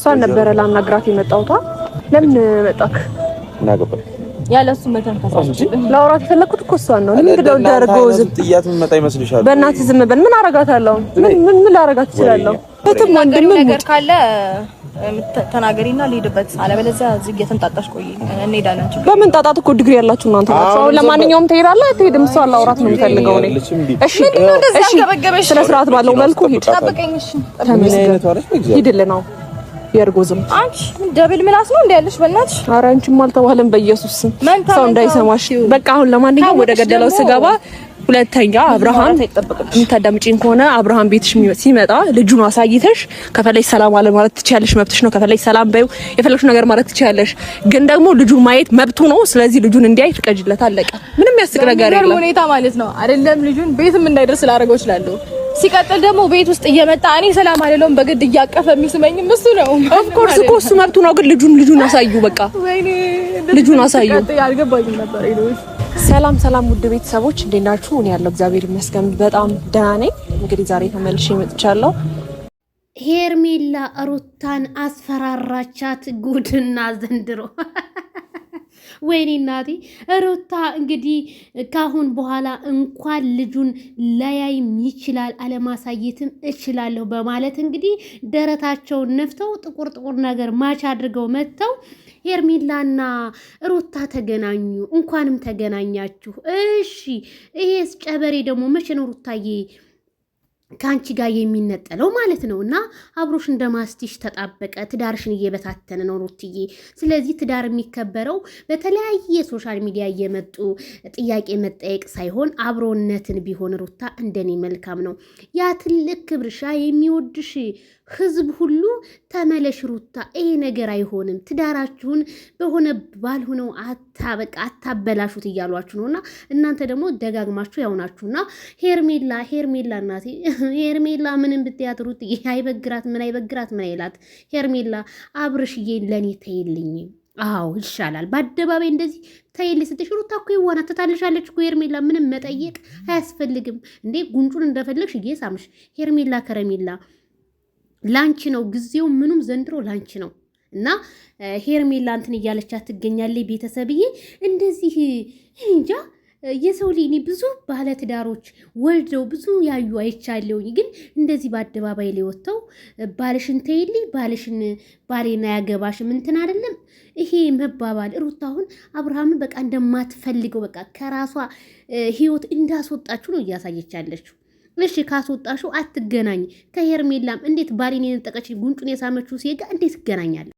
እሷን ነበረ ላናግራት የመጣሁት። ለምን መጣክ? እናገባኝ ያለሱ መተንፈስ ላውራት የፈለኩት እኮ እሷን ነው። እንግዲህ ደርጎ ጥያት ምን መጣ ይመስልሻል? በእናትህ ዝም በል። ምን አረጋታለሁ? ምን ላረጋት እችላለሁ? እትም ወንድም ነገር ካለ ተናገሪና ልሂድበት። አለበለዚያ እዚህ እየተንጣጣሽ ቆይ እንሄዳለን። በምን ጣጣት እኮ ዲግሪ ያላችሁ እናንተ ናችሁ። አሁን ለማንኛውም ትሄዳለህ አትሄድም? እሷን ላውራት ነው የምፈልገው እኔ። እሺ ስለ ስርዓት ባለው መልኩ ሂድ። ጠብቀኝ። እሺ ሂድልህ ነው የርጎዝም አንቺ ደብል ምላስ ነው እንደ ያለሽ በእናትሽ። ኧረ አንቺም አልተባለም በኢየሱስ ስም ሰው እንዳይሰማሽ። በቃ አሁን ለማንኛውም ወደ ገደለው ስገባ ሁለተኛ አብርሃም እንታዳምጪኝ ከሆነ አብርሃም ቤትሽ ሲመጣ ልጁን አሳይተሽ ከፈለሽ ሰላም አለ ማለት ትችያለሽ፣ መብትሽ ነው። ከፈለሽ ሰላም በይው፣ የፈለግሽ ነገር ማለት ትችያለሽ። ግን ደግሞ ልጁን ማየት መብቱ ነው። ስለዚህ ልጁን እንዲያይ ፍቀጅለት። አለቀ። ምንም ያስቅ ነገር የለም። ሁኔታ ማለት ነው አይደለም። ልጁን ቤትም እንዳይደርስ ላደርገው እችላለሁ። ሲቀጥል ደግሞ ቤት ውስጥ እየመጣ እኔ ሰላም አይደለም በግድ እያቀፈ የሚስመኝም እሱ ነው። ኦፍ ኮርስ እኮ እሱ መብቱ ነው። ግን ልጁን አሳዩ። በቃ ልጁን አሳዩ። አልገባኝም ነበር። ሰላም ውድ ቤተሰቦች እንዴት ናችሁ? እኔ ያለው እግዚአብሔር ይመስገን በጣም ደህና ነኝ። እንግዲህ ዛሬ ተመልሼ መጥቻለሁ። ሄርሜላ ሩታን አስፈራራቻት። ጉድና ዘንድሮ ወይኔ እናቴ ሩታ እንግዲህ ካሁን በኋላ እንኳን ልጁን ለያይም ይችላል አለማሳየትም እችላለሁ በማለት እንግዲህ ደረታቸውን ነፍተው ጥቁር ነገር ማች አድርገው መጥተው ሄርሜላና ሩታ ተገናኙ። እንኳንም ተገናኛችሁ። እሺ ይሄስ ጨበሬ ደግሞ መቼ ነው ሩታዬ ካንቺ ጋር የሚነጠለው ማለት ነው? እና አብሮሽ እንደማስቲሽ ተጣበቀ። ትዳርሽን እየበታተነ ነው ሩትዬ። ስለዚህ ትዳር የሚከበረው በተለያየ ሶሻል ሚዲያ እየመጡ ጥያቄ መጠየቅ ሳይሆን አብሮነትን ቢሆን ሩታ እንደኔ መልካም ነው። ያ ትልቅ ክብርሻ የሚወድሽ ህዝብ ሁሉ ተመለሽ ሩታ። ይሄ ነገር አይሆንም። ትዳራችሁን በሆነ ባልሆነው አታበላሹት እያሏችሁ ነውና እናንተ ደግሞ ደጋግማችሁ ያውናችሁና ሄርሜላ እናቴ ሄርሜላ ምንም ብትያት ሩት አይበግራት ምን አይላት። ሄርሜላ አብርሽዬ ለኔ ተይልኝ። አዎ ይሻላል። በአደባባይ እንደዚህ ተይልኝ ስትሽ ሩታ እኮ ይዋና ትታልሻለች እኮ ሄርሜላ። ምንም መጠየቅ አያስፈልግም እንዴ። ጉንጩን እንደፈለግሽ እየሳምሽ ሄርሜላ ከረሜላ ላንቺ ነው ጊዜው፣ ምኑም ዘንድሮ ላንቺ ነው። እና ሄርሜላ እንትን እያለቻት ትገኛለች። ቤተሰብዬ እንደዚህ እንጃ የሰው ልጅ ብዙ ባለ ትዳሮች ወልደው ብዙ ያዩ አይቻለሁኝ። ግን እንደዚህ በአደባባይ ላይ ወጥተው ባልሽን ተይልኝ ባሌና ያገባሽም እንትን አይደለም ይሄ መባባል። ሩታ አሁን አብርሃምን በቃ እንደማትፈልገው በቃ ከራሷ ህይወት እንዳስወጣችሁ ነው እያሳየች ያለችው። እሺ ካስወጣሽው አትገናኝ ከሄርሜላም። እንዴት ባሌን የነጠቀች ጉንጩን የሳመችው ሴጋ እንዴት ትገናኛለች?